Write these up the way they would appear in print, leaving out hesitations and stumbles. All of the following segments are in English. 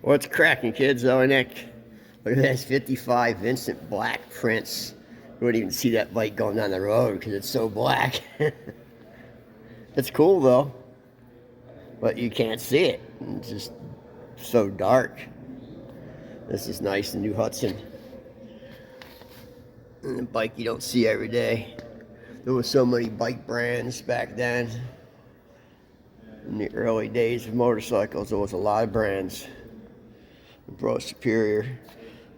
What's cracking, kids? Oh, Nick. Look at this 55 Vincent Black Prince. You wouldn't even see that bike going down the road because it's so black. It's cool though, but you can't see it. It's just so dark. This is nice, the new Hudson. And a bike you don't see every day. There was so many bike brands back then. In the early days of motorcycles, there was a lot of brands. Bro Superior,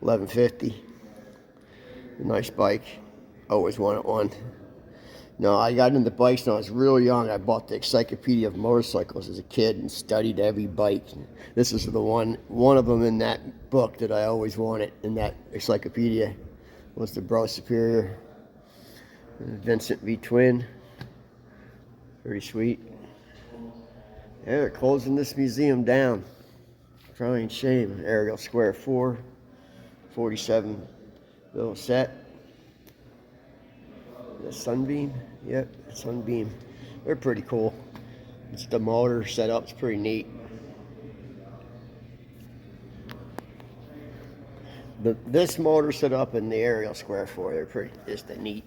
1150. Nice bike. Always wanted one. No, I got into bikes when I was real young. I bought the Encyclopedia of Motorcycles as a kid and studied every bike. This is the one of them in that book that I always wanted in that encyclopedia was the Bro Superior. Vincent V Twin. Pretty sweet. Yeah, they're closing this museum down. Crying shame. Ariel Square 4, 47 little set. The Sunbeam, yep, Sunbeam. They're pretty cool. It's the motor setup's pretty neat. This motor setup and the Ariel Square 4, they're pretty just a neat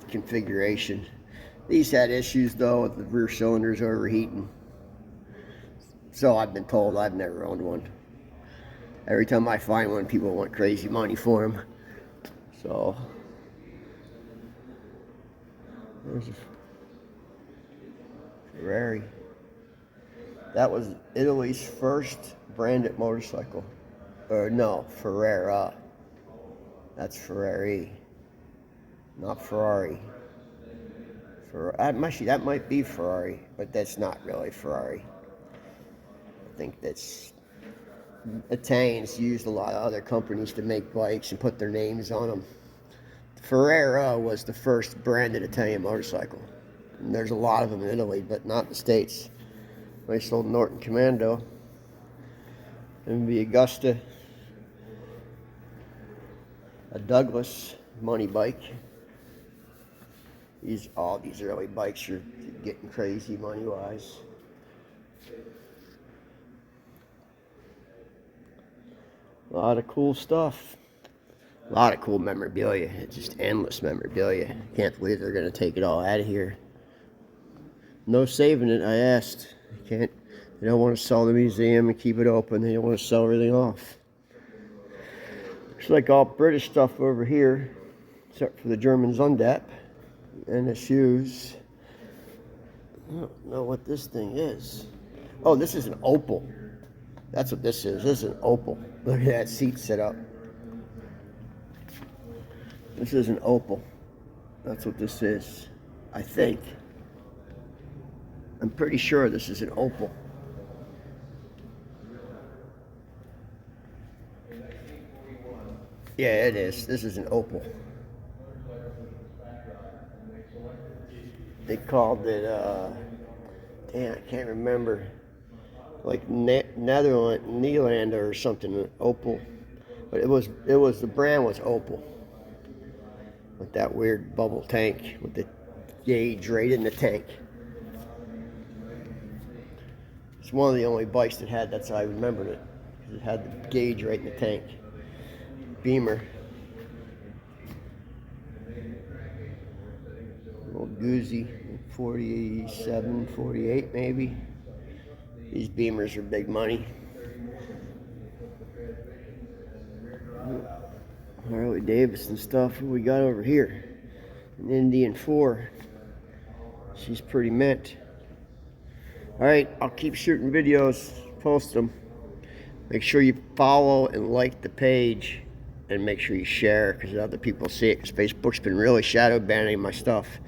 configuration. These had issues though with the rear cylinders overheating. So I've been told. I've never owned one. Every time I find one, people want crazy money for them. So there's a Ferrari. That was Italy's first branded motorcycle. Or no, Ferrara. That's Ferrari, not Ferrari. Actually, that might be Ferrari, but that's not really Ferrari. I think that's Italians used a lot of other companies to make bikes and put their names on them. Ferrara was the first branded Italian motorcycle. And there's a lot of them in Italy, but not in the States. Nice old Norton Commando. MV Augusta. A Douglas money bike. All these early bikes are getting crazy money-wise. A lot of cool stuff. A lot of cool memorabilia. It's just endless memorabilia. Can't believe they're going to take it all out of here. No saving it, I asked. They don't want to sell the museum and keep it open. They don't want to sell everything off. Looks like all British stuff over here, except for the German Zundap and the shoes. I don't know what this thing is. Oh, this is an Opel. That's what this is. This is an Opel. Look at that seat set up. This is an Opel. That's what this is. I think. I'm pretty sure this is an Opel. Yeah, it is. This is an Opel. They called it, damn, I can't remember. Like Nederlander or something, Opel. But it was the brand was Opel. With that weird bubble tank with the gauge right in the tank. It's one of the only bikes that had, that's how I remembered it. Because it had the gauge right in the tank. Beamer. Old Guzzi, 47, 48 maybe. These Beamers are big money. Harley Davidson stuff. What we got over here? An Indian 4. She's pretty mint. Alright, I'll keep shooting videos, post them. Make sure you follow and like the page. And make sure you share because other people see it. Because Facebook's been really shadow banning my stuff.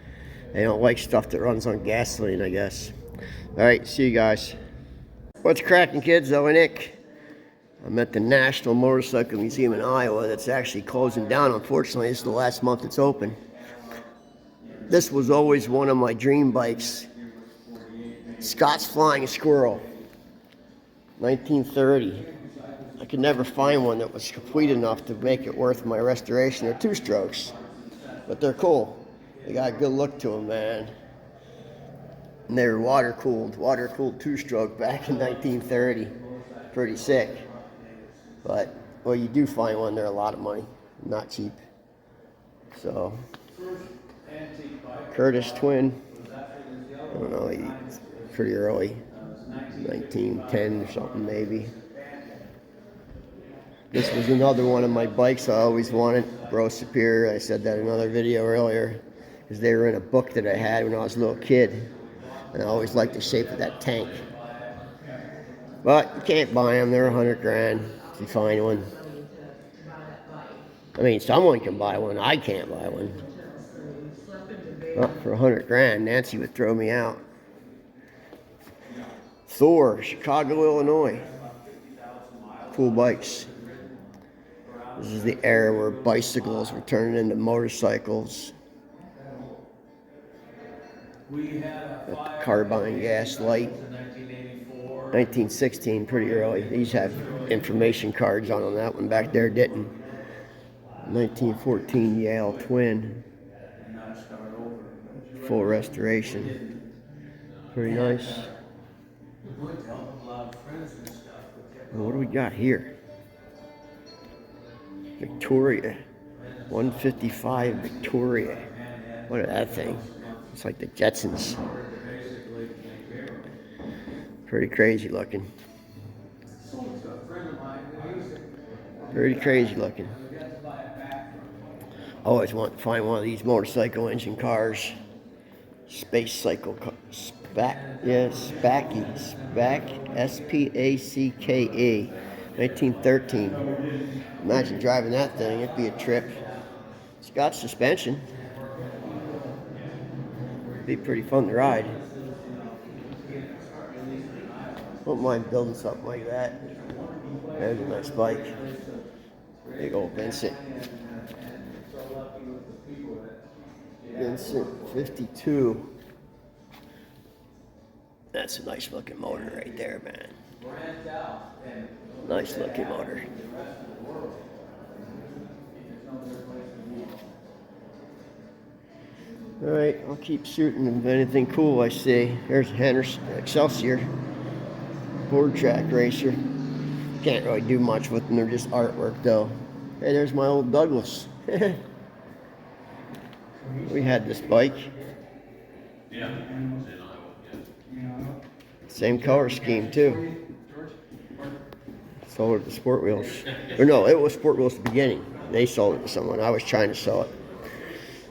They don't like stuff that runs on gasoline, I guess. Alright, see you guys. What's cracking, kids? Oh, Nick. I'm at the National Motorcycle Museum in Iowa that's actually closing down. Unfortunately, this is the last month it's open. This was always one of my dream bikes. Scott's Flying Squirrel, 1930. I could never find one that was complete enough to make it worth my restoration. They're two-strokes, but they're cool. They got a good look to them, man. And they were water cooled two-stroke back in 1930. Pretty sick. But, well, you do find one, they're a lot of money, not cheap. So, Curtis twin, I don't know, he's pretty early, 1910 or something maybe. This was another one of my bikes I always wanted, Bro Superior. I said that in another video earlier, because they were in a book that I had when I was a little kid. And I always liked the shape of that tank. But you can't buy them, they're 100 grand if you find one. I mean, someone can buy one, I can't buy one. Well, for 100 grand, Nancy would throw me out. Thor, Chicago, Illinois. Cool bikes. This is the era where bicycles were turning into motorcycles. Got the carbine gas light. 1916, pretty early. These have information cards on that one. Back there didn't. 1914 Yale twin. Full restoration. Pretty nice. Well, what do we got here? Victoria. 155 Victoria. What is that thing? It's like the Jetsons. Pretty crazy looking. Pretty crazy looking. I always want to find one of these motorcycle engine cars. Space cycle car. Spacky. S-P-A-C-K-E. 1913. Imagine driving that thing. It'd be a trip. It's got suspension. It'd be pretty fun to ride. Wouldn't mind building something like that. There's a nice bike. Big old Vincent. Vincent 52. That's a nice looking motor right there, man. Nice looking motor. Alright, I'll keep shooting if anything cool I see. Here's a Henderson Excelsior. Board track racer. Can't really do much with them, they're just artwork though. Hey, there's my old Douglas. We had this bike. Same color scheme too. Sold it to Sport Wheels. Or no, it was Sport Wheels at the beginning. They sold it to someone. I was trying to sell it.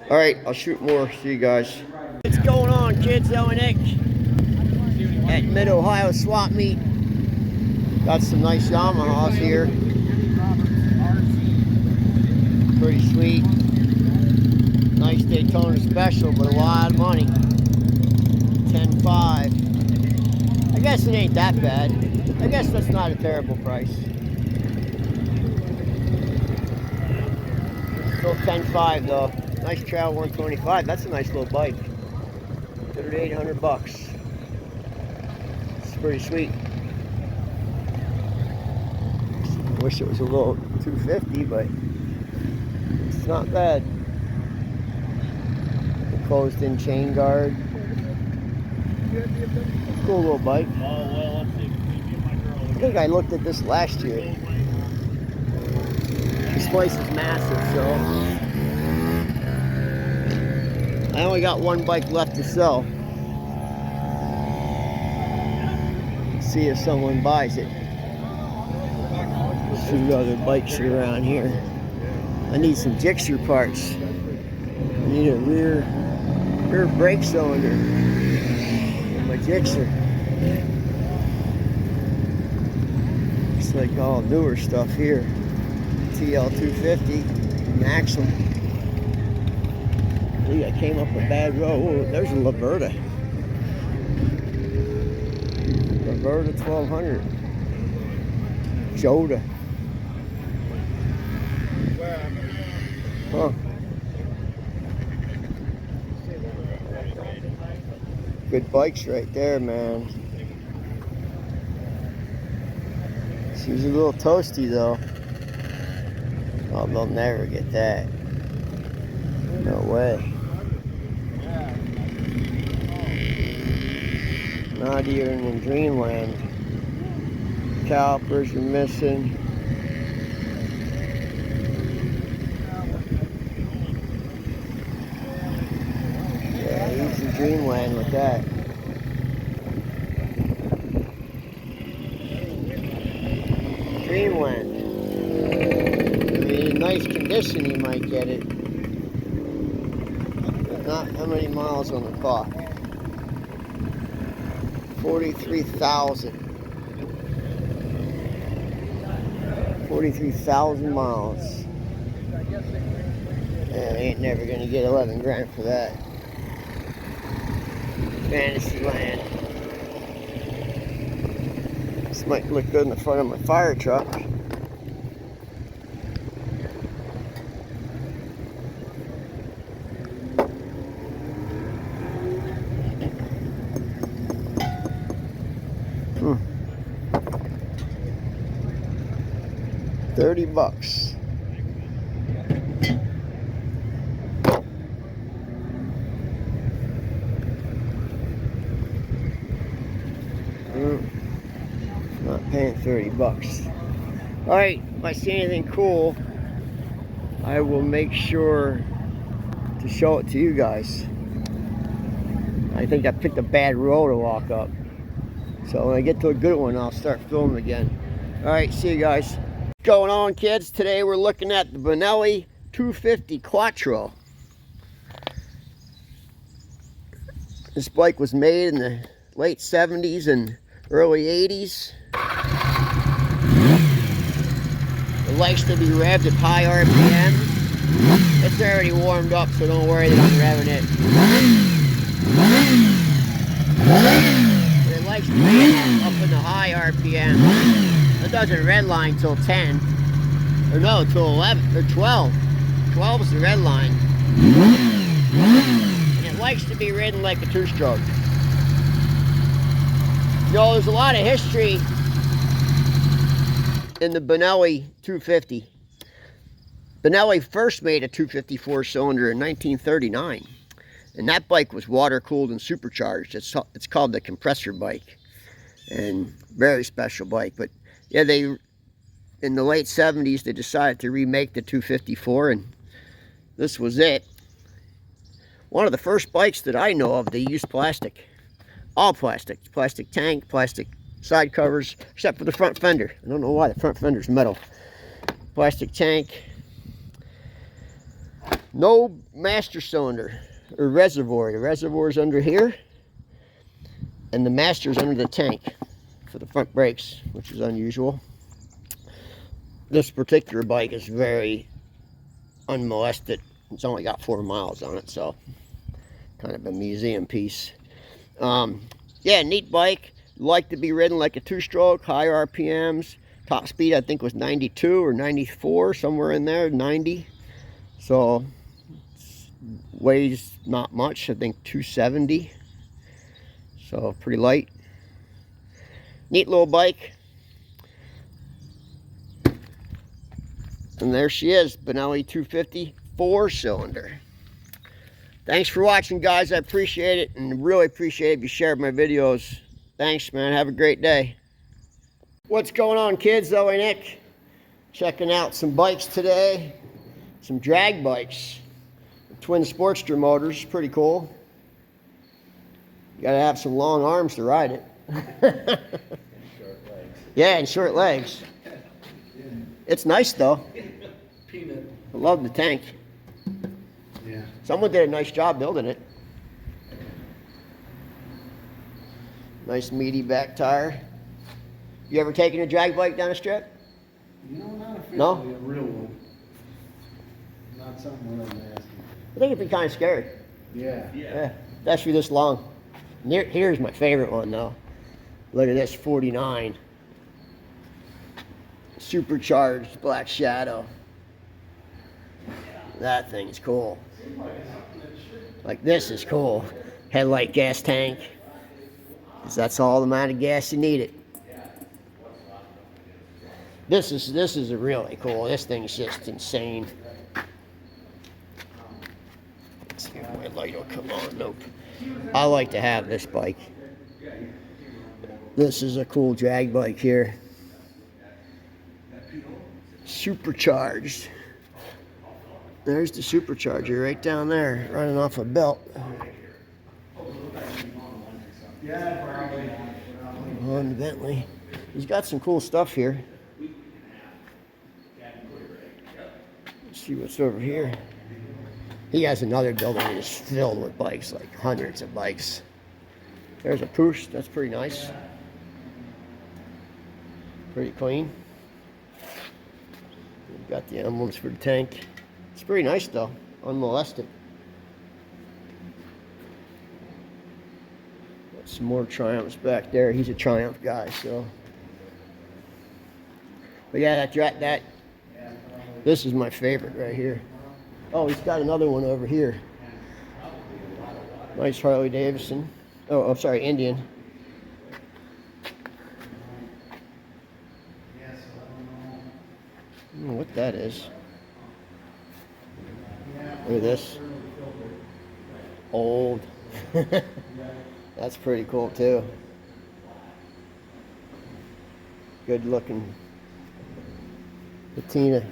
Alright, I'll shoot more. See you guys. What's going on, kids? Ellen Nick at Mid-Ohio Swap Meet. Got some nice Yamahas here. Pretty sweet. Nice Daytona Special, but a lot of money. 10.5. I guess it ain't that bad. I guess that's not a terrible price. Still 10.5 though. Nice Trail 125. That's a nice little bike. 3,800 bucks. It's pretty sweet. Wish it was a little 250, but it's not bad. The closed-in chain guard. Cool little bike. I think I looked at this last year. This place is massive, so I only got one bike left to sell. See if someone buys it. See what other bikes are around here. I need some Gixxer parts. I need a rear brake cylinder in my Gixxer. Looks like all newer stuff here. TL250 Maxim. I came up a bad road. Oh, there's a Liberta. Liberta 1200. Joda. Huh. Good bikes right there, man. She's a little toasty though. Oh, they'll never get that. No way. Not even in dreamland. Calipers are missing. Yeah, he's in dreamland with that. Dreamland. I mean, in nice condition you might get it. But not how many miles on the clock. 43,000. 43,000 miles. And I ain't never gonna get 11 grand for that. Fantasyland. This might look good in the front of my fire truck. $30. Not paying $30. Alright, if I see anything cool, I will make sure to show it to you guys. I think I picked a bad road to walk up. So when I get to a good one, I'll start filming again. Alright, see you guys. What's going on, kids? Today we're looking at the Benelli 250 Quattro. This bike was made in the late 70s and early 80s. It likes to be revved at high RPM. It's already warmed up, so don't worry that I'm revving it. But it likes to be up in the high RPM. It doesn't redline till 10. Or no, till 11 or 12. 12 is the red line. And it likes to be ridden like a two-stroke. You know, there's a lot of history in the Benelli 250. Benelli first made a 254 cylinder in 1939. And that bike was water-cooled and supercharged. It's called the compressor bike. And very special bike. But yeah, in the late 70s, they decided to remake the 254, and this was it. One of the first bikes that I know of, they used plastic. All plastic. Plastic tank, plastic side covers, except for the front fender. I don't know why the front fender's metal. Plastic tank. No master cylinder or reservoir. The reservoir's under here, and the master's under the tank for the front brakes, which is unusual. This particular bike is very unmolested. It's only got 4 miles on it, so kind of a museum piece. Yeah, neat bike. Like to be ridden like a two-stroke, high RPMs. Top speed I think was 92 or 94, somewhere in there, 90. So weighs not much, I think 270. So pretty light. Neat little bike. And there she is, Benelli 250 4-cylinder. Thanks for watching, guys. I appreciate it, and really appreciate it if you shared my videos. Thanks, man. Have a great day. What's going on, kids? Zoe Nick. Checking out some bikes today. Some drag bikes. Twin Sportster motors. Pretty cool. You gotta have some long arms to ride it. And short legs. Yeah, and short legs. It's nice, though. Peanut. I love the tank. Yeah. Someone did a nice job building it. Nice meaty back tire. You ever taken a drag bike down a strip? No, not officially. No? A real one. Not something real nasty. I think it'd be kind of scary. Yeah. Yeah. Especially this long. Here's my favorite one, though. Look at this, 49. Supercharged Black Shadow. That thing is cool. Like, this is cool. Headlight gas tank. 'Cause that's all the amount of gas you needed. This is a really cool. This thing's just insane. Let's see if my light will come on. Nope. I like to have this bike. This is a cool drag bike here. Supercharged. There's the supercharger right down there, running off a belt. On Bentley. He's got some cool stuff here. Let's see what's over here. He has another building that's filled with bikes, like hundreds of bikes. There's a Porsche, that's pretty nice. Pretty clean. We've got the emblems for the tank. It's pretty nice though, unmolested. Got some more Triumphs back there. He's a Triumph guy, so. But yeah, this is my favorite right here. Oh, he's got another one over here. Nice Harley Davidson. Oh, I'm sorry, Indian. I don't know what that is. Look at this. Old. That's pretty cool too. Good looking patina.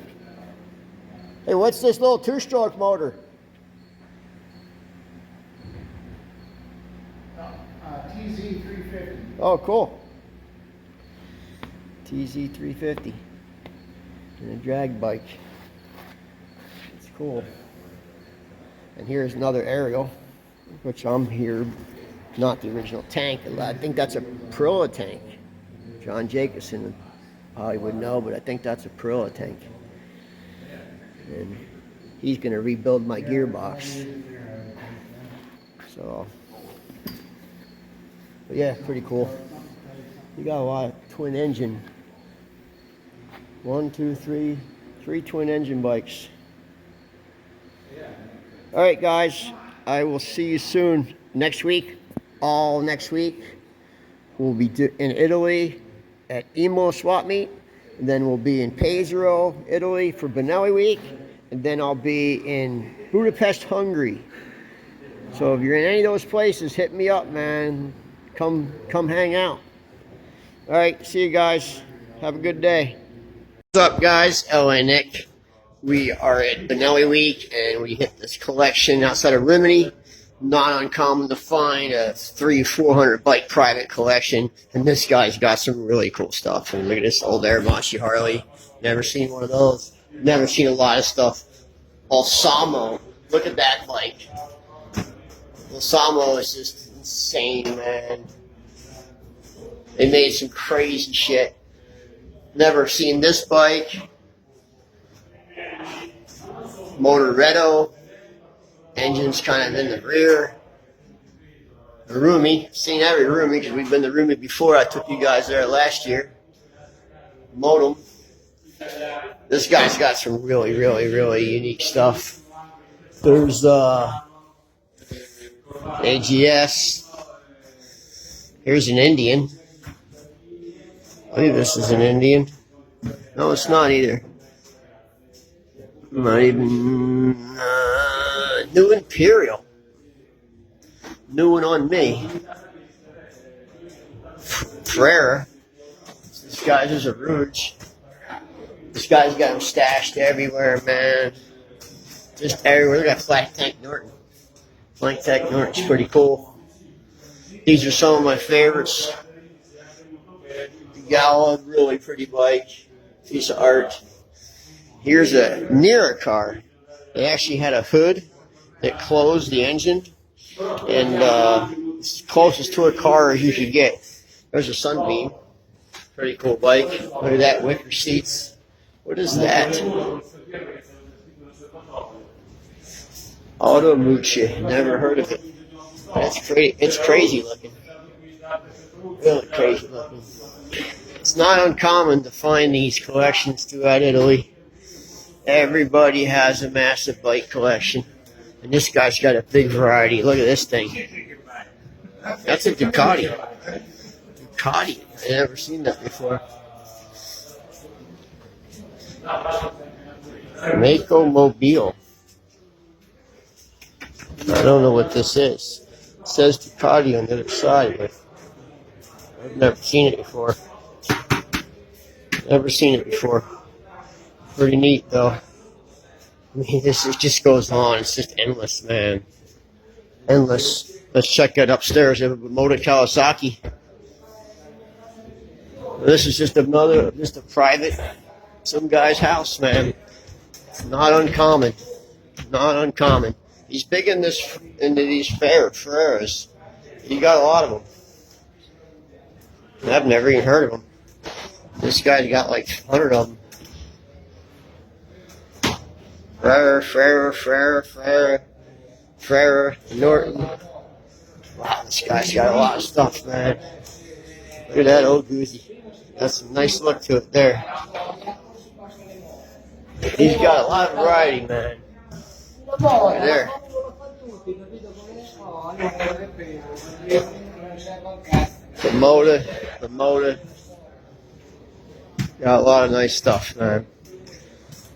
Hey, what's this little two-stroke motor? TZ350. Oh, cool. TZ350. And a drag bike. It's cool. And here's another aerial, which I'm here, not the original tank. I think that's a Perilla tank. John Jacobson probably would know, but I think that's a Perilla tank. And he's going to rebuild my gearbox. So, but yeah, pretty cool. You got a lot of twin engine. 1, 2, 3, 3 twin engine bikes. All right, guys, I will see you soon next week. All next week, we'll be in Italy at Imo Swap Meet. And then we'll be in Pesaro, Italy for Benelli Week. And then I'll be in Budapest, Hungary. So if you're in any of those places, hit me up, man. Come hang out. All right, see you guys. Have a good day. What's up, guys? LA Nick. We are at Benelli Week, and we hit this collection outside of Rimini. Not uncommon to find a 300-400 bike private collection, and this guy's got some really cool stuff. And look at this old Airmachi Harley. Never seen one of those. Never seen a lot of stuff. Balsamo. Look at that bike. Balsamo is just insane, man. They made some crazy shit. Never seen this bike. Motoretto. Engine's kind of in the rear. The Rumi. Seen every Rumi because we've been to Rumi before. I took you guys there last year. Modem. This guy's got some really, really, really unique stuff. There's AGS. Here's an Indian. I believe this is an Indian. No, it's not either. Not even New Imperial. New one on me. Frere. This guy's just a Rouge. This guy's got them stashed everywhere, man. Just everywhere. Look at Flat Tank Norton. Flat Tank Norton's pretty cool. These are some of my favorites. The Gala, really pretty bike. Piece of art. Here's a Nera car. They actually had a hood that closed the engine. And it's closest to a car as you could get. There's a Sunbeam. Pretty cool bike. Look at that, wicker seats. What is that? Automucci. Never heard of it. It's crazy looking. Really crazy looking. It's not uncommon to find these collections throughout Italy. Everybody has a massive bike collection. And this guy's got a big variety. Look at this thing. That's a Ducati. Ducati. I've never seen that before. Mako Mobile. I don't know what this is. It says Ducati on the other side, but I've never seen it before. Never seen it before. Pretty neat though. I mean, it just goes on. It's just endless, man. Endless. Let's check it upstairs. We have a Moto Kawasaki. This is just a private, some guy's house, man. Not uncommon. Not uncommon. He's big into these Ferraras. He got a lot of them. I've never even heard of them. This guy's got like 100 of them. Ferrara, Norton. Wow, this guy's got a lot of stuff, man. Look at that old Goosey. Got some nice look to it there. He's got a lot of variety, man. Right there. The motor. Got a lot of nice stuff, man.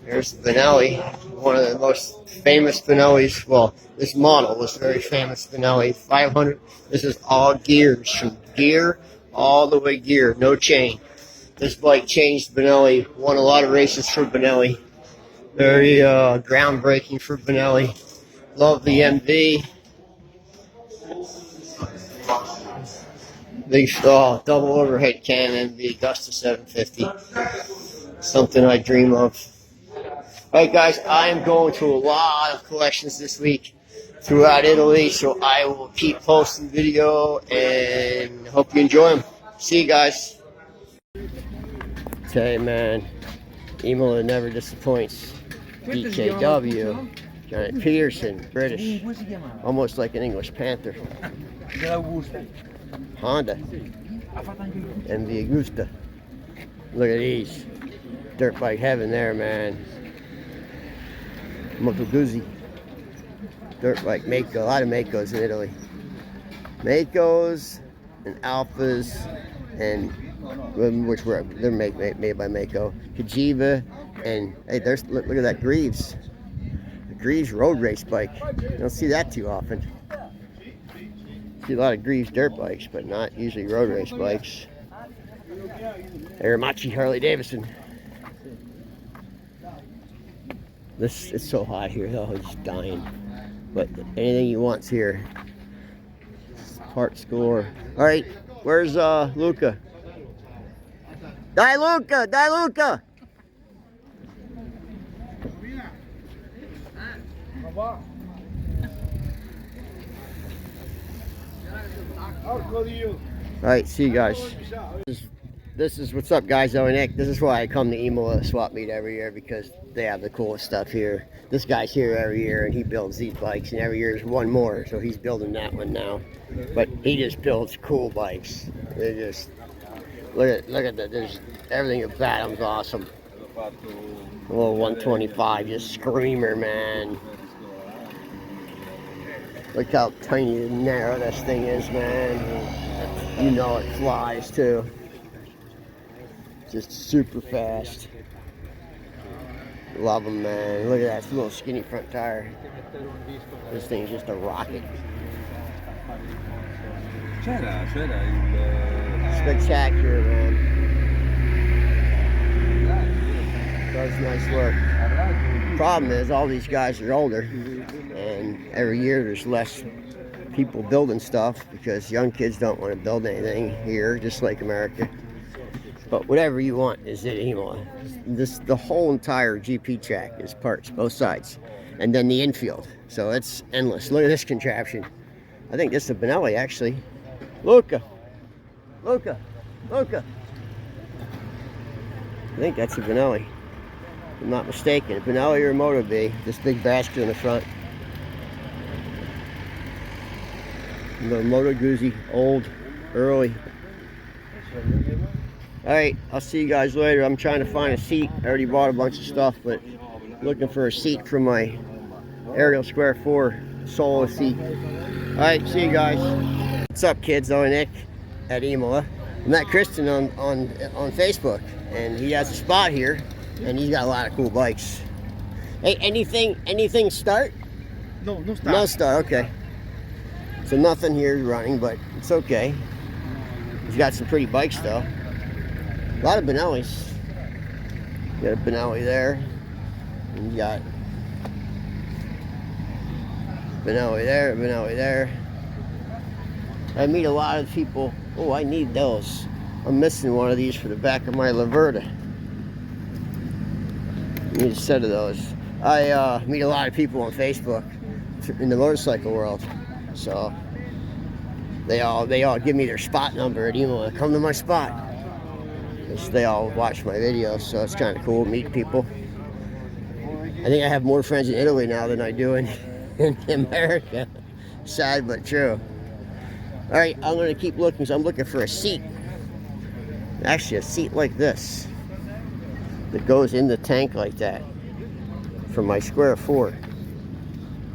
There's the Benelli, one of the most famous Benellis. Well, this model was very famous Benelli, 500. This is all gears, from gear all the way gear, no chain. This bike changed Benelli, won a lot of races for Benelli. Very groundbreaking for Benelli. Love the MV. Big double overhead cannon, MV Augusta 750. Something I dream of. Alright guys, I am going to a lot of collections this week throughout Italy, so I will keep posting video and hope you enjoy them. See you guys. Okay, man, Imola never disappoints. DKW, Giant Peterson, British, almost like an English Panther. Honda, MV Augusta. Look at these. Dirt bike heaven there, man. Moto Guzzi. Dirt bike Mako. A lot of Makos in Italy. Makos and Alphas, and which were they're made by Mako. Kajiva, and hey, look at that Greaves. The Greaves road race bike. You don't see that too often. See a lot of Greaves dirt bikes, but not usually road race bikes. Aramachi Harley Davidson. It's so hot here though, it's just dying. But anything you want's here. Part score. Alright, where's Luca? Die Luca! Alright, see you guys. This is what's up, guys. Owen Nick. This is why I come to Imola Swap Meet every year, because they have the coolest stuff here. This guy's here every year and he builds these bikes, and every year there's one more, so he's building that one now. But he just builds cool bikes. They just look at that. There's everything about him's awesome. A little 125, just screamer, man. Look how tiny and narrow this thing is, man. You know it flies too. Just super fast. Love them, man. Look at that little skinny front tire. This thing's just a rocket. Spectacular, man. Does nice work. Problem is, all these guys are older, and every year there's less people building stuff because young kids don't want to build anything here, just like America. But whatever you want is at Imola. The whole entire GP track is parts, both sides, and then the infield. So it's endless. Look at this contraption. I think this is a Benelli, actually. Luca. I think that's a Benelli, if I'm not mistaken. A Benelli or a Moto B. This big basket in the front. The Moto Guzzi, old, early. Alright, I'll see you guys later. I'm trying to find a seat. I already bought a bunch of stuff, but looking for a seat for my Ariel Square 4 solo seat. Alright, see you guys. What's up, kids? I'm Nick at Imola. I met Kristen on Facebook, and he has a spot here, and he's got a lot of cool bikes. Hey, anything start? No start. No start, okay. So nothing here is running, but it's okay. He's got some pretty bikes though. A lot of Benellis. Got a Benelli there. And you got Benelli there, Benelli there. I meet a lot of people. Oh, I need those. I'm missing one of these for the back of my Laverda. Need a set of those. I meet a lot of people on Facebook in the motorcycle world. So they all give me their spot number and email, come to my spot. Because they all watch my videos, so it's kind of cool to meet people. I think I have more friends in Italy now than I do in America. Sad but true. All right, I'm gonna keep looking, so I'm looking for a seat. Actually, a seat like this that goes in the tank like that for my Square 4.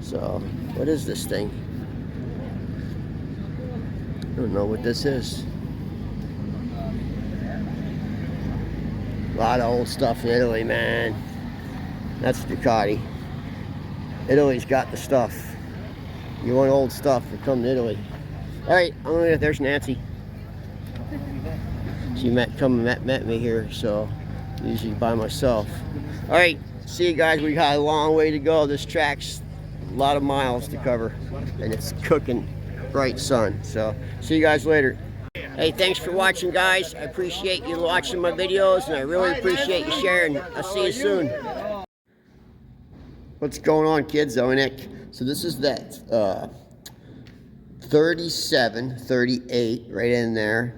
So, what is this thing? I don't know what this is. A lot of old stuff in Italy, man. That's Ducati. Italy's got the stuff. You want old stuff, you come to Italy. All right, there's Nancy. She met me here, so usually by myself. All right, see you guys. We got a long way to go. This track's a lot of miles to cover, and it's cooking bright sun. So see you guys later. Hey, thanks for watching, guys. I appreciate you watching my videos, and I really appreciate you sharing. I'll see you soon. What's going on, kids? Nick. So this is that 37, 38, right in there.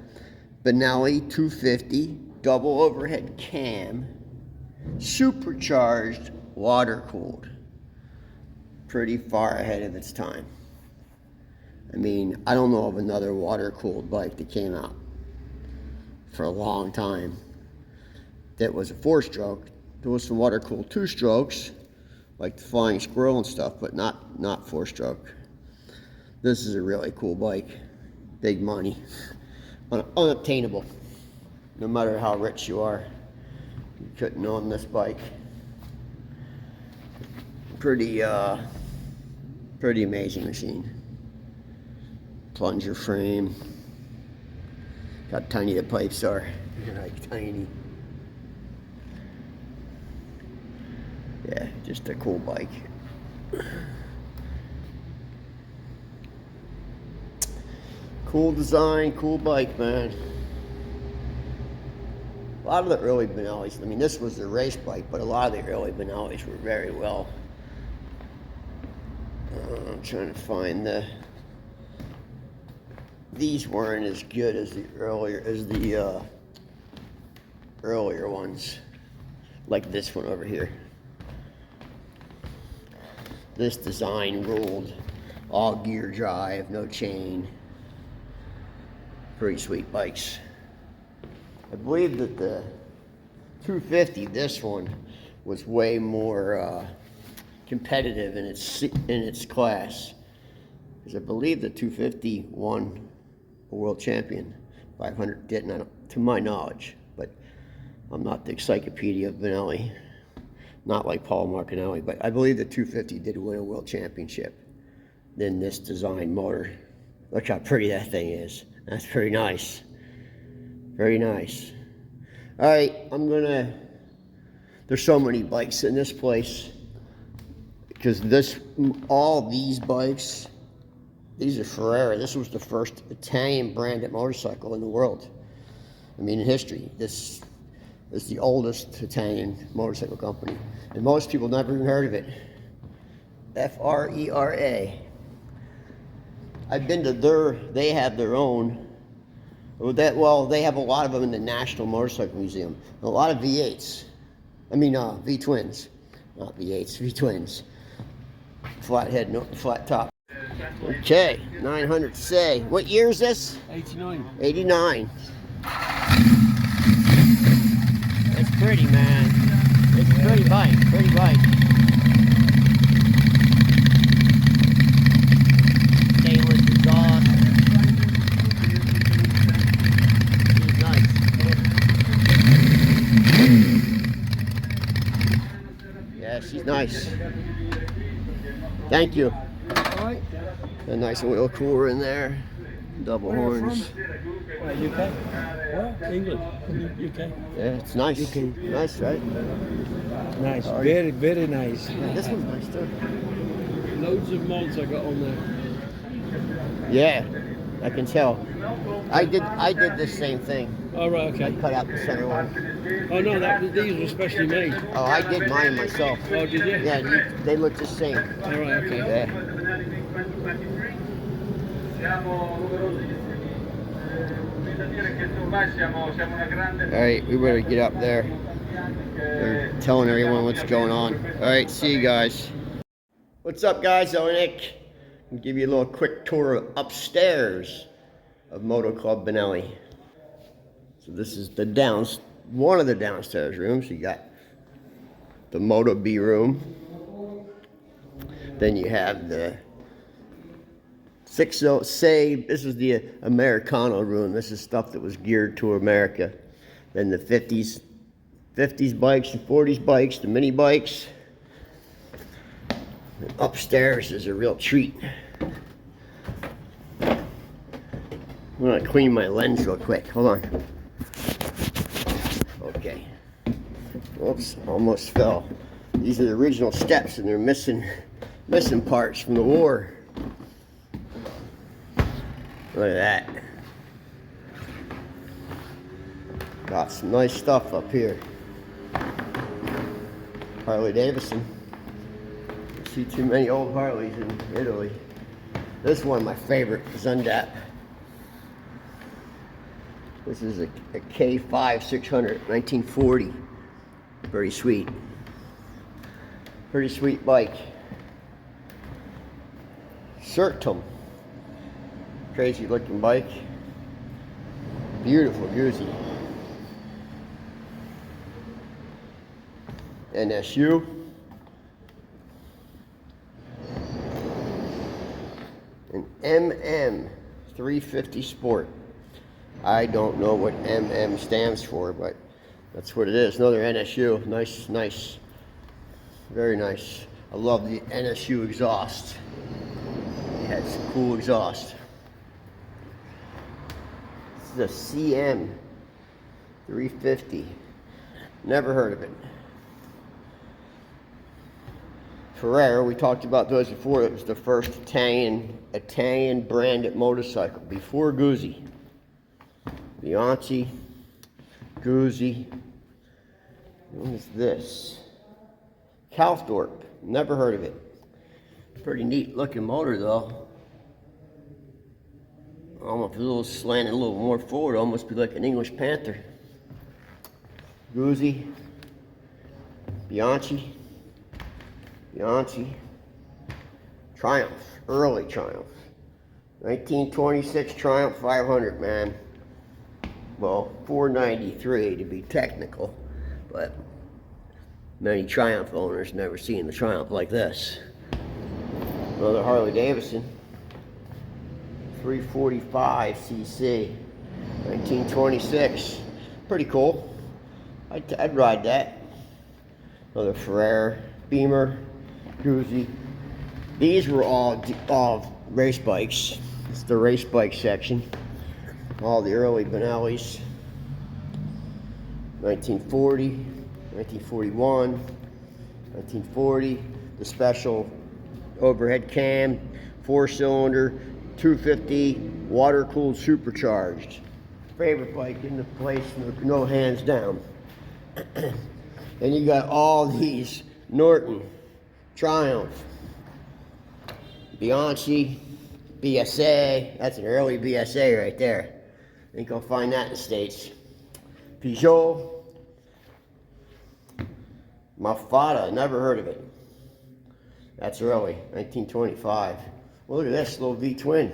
Benelli 250, double overhead cam, supercharged, water cooled. Pretty far ahead of its time. I mean, I don't know of another water cooled bike that came out for a long time that was a 4-stroke. There was some water cooled 2-strokes, like the Flying Squirrel and stuff, but not 4-stroke. This is a really cool bike. Big money. Unobtainable. No matter how rich you are, you couldn't own this bike. Pretty amazing machine. Plunger frame. Got tiny the pipes are. They're like tiny. Yeah, just a cool bike. Cool design, cool bike, man. A lot of the early Benellis, I mean, this was the race bike, but a lot of the early Benellis were very well. I'm trying to find these weren't as good as the earlier ones, like this one over here. This design ruled. All gear drive, no chain. Pretty sweet bikes. I believe that the 250, this one, was way more competitive in its class. Because I believe the 250 won a world champion. 500 didn't, to my knowledge. But I'm not the encyclopedia of Benelli. Not like Paul Marcanelli, but I believe the 250 did win a world championship. Then this design motor. Look how pretty that thing is. That's pretty nice. Very nice. All right, there's so many bikes in this place. Because all these bikes, these are Ferrari. This was the first Italian branded motorcycle in the world. I mean, in history. This is the oldest Italian motorcycle company. And most people never even heard of it. F-R-E-R-A. I've been to they have their own. They have a lot of them in the National Motorcycle Museum. A lot of V8s. I mean, V-twins. Not V8s, V-twins. Flat head, no, flat top. Okay, 900 say. What year is this? 89. 89. It's pretty, man. It's a pretty bike, pretty bike. Stainless exhaust. She's nice. Yeah, she's nice. Thank you. All right. A nice oil cooler in there. Double Where are you horns. from? UK. Where? England. UK. Yeah, it's nice. UK. Nice, right? Nice. Oh, Very, very nice. yeah, this one's nice too. Loads of mods I got on there. Yeah, I can tell. I did the same thing. Oh, right, I okay. cut out the center one. Oh, no, these were specially made. Oh, I did mine myself. Oh, did you? Yeah, they look the same. All right, okay. Yeah. Alright, we better get up there. They're telling everyone what's going on. Alright, see you guys. What's up, guys? I'm Nick. I'll give you a little quick tour of upstairs of Moto Club Benelli. So this is the one of the downstairs rooms. You got the Moto B room. Then you have the this is the Americano room. This is stuff that was geared to America. Then the 50s bikes and 40s bikes, the mini bikes. And upstairs is a real treat. I'm gonna clean my lens real quick. Hold on. Okay. Oops, almost fell. These are the original steps, and they're missing parts from the war. Look at that. Got some nice stuff up here. Harley Davidson. You see too many old Harleys in Italy. This is one of my favorite, Zundap. This is a K5 600, 1940. Very sweet. Pretty sweet bike. Certum. Crazy looking bike. Beautiful Guzzi. NSU. An MM 350 Sport. I don't know what MM stands for, but that's what it is. Another NSU. Nice, nice. Very nice. I love the NSU exhaust. It had some cool exhaust. This is a CM 350. Never heard of it. Ferrari, we talked about those before. It was the first Italian branded motorcycle before Guzzi. Bianchi, Guzzi. What is this? Kaufdorp. Never heard of it. Pretty neat looking motor though. Almost a little slanted, a little more forward, almost be like an English Panther. Guzzi, Bianchi, Triumph, early Triumph. 1926 Triumph 500, man. Well, 493 to be technical, but many Triumph owners never seen the Triumph like this. Another Harley Davidson. 345 cc, 1926. Pretty cool. I'd ride that. Another Ferrari, Beamer, Guzzi. These were all race bikes. It's the race bike section. All the early Benellis. 1940, 1941, 1940. The special overhead cam, 4-cylinder. 250 water-cooled supercharged. Favorite bike in the place, no hands down. And you got all these Norton, Triumph, Bianchi, BSA. That's an early BSA right there. Ain't gonna find that in the States. Peugeot, Mafata, never heard of it. That's early, 1925. Well, look at this little V-twin.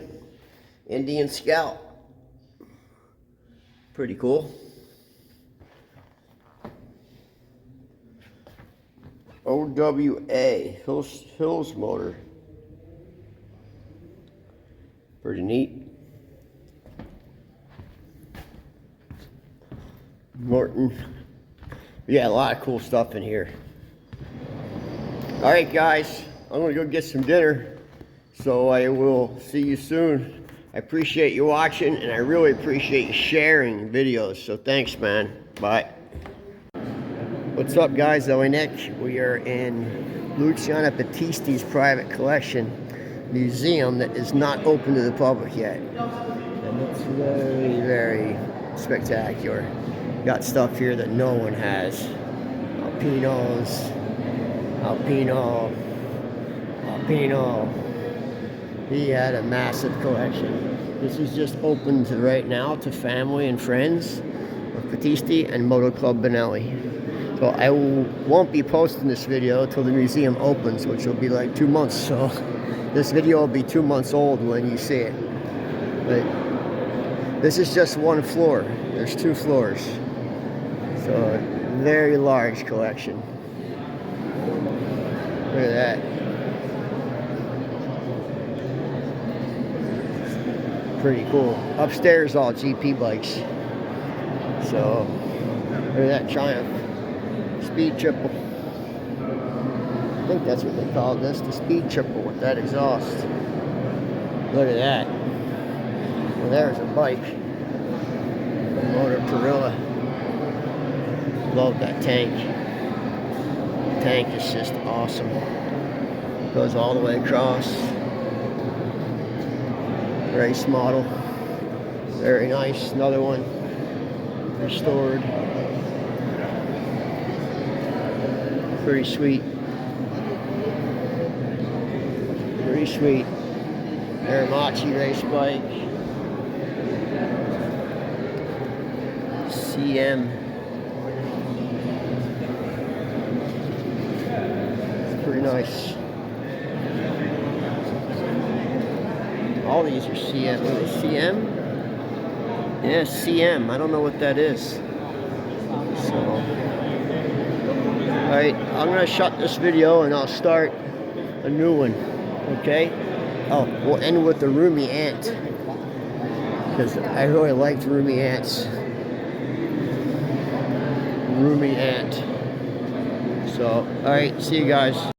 Indian Scout. Pretty cool. OWA, Hills motor. Pretty neat. Norton. Yeah, a lot of cool stuff in here. All right, guys, I'm gonna go get some dinner. So I will see you soon. I appreciate you watching, and I really appreciate you sharing videos. So thanks, man. Bye. What's up, guys? Ellie Nick. We are in Luciano Battisti's private collection museum that is not open to the public yet. And it's very, very spectacular. Got stuff here that no one has. Alpino. He had a massive collection. This is just open to right now to family and friends of Battisti and Moto Club Benelli. So I won't be posting this video until the museum opens, which will be like 2 months. So this video will be 2 months old when you see it. But this is just one floor. There's 2 floors. So a very large collection. Look at that. Pretty cool. Upstairs, all GP bikes. So, look at that Triumph. Speed triple. I think that's what they call this, the speed triple with that exhaust. Look at that. Well, there's a bike. Motor Perilla. Love that tank. The tank is just awesome. Goes all the way across. Race model. Very nice. Another one. Restored. Pretty sweet. Pretty sweet. Aramachi race bike. CM. It's pretty nice. All these are CM. Are they CM? Yeah, CM. I don't know what that is. So, alright, I'm going to shut this video and I'll start a new one. Okay? Oh, we'll end with the Roomy Ant. Because I really liked Roomy Ants. Roomy Ant. So, alright, see you guys.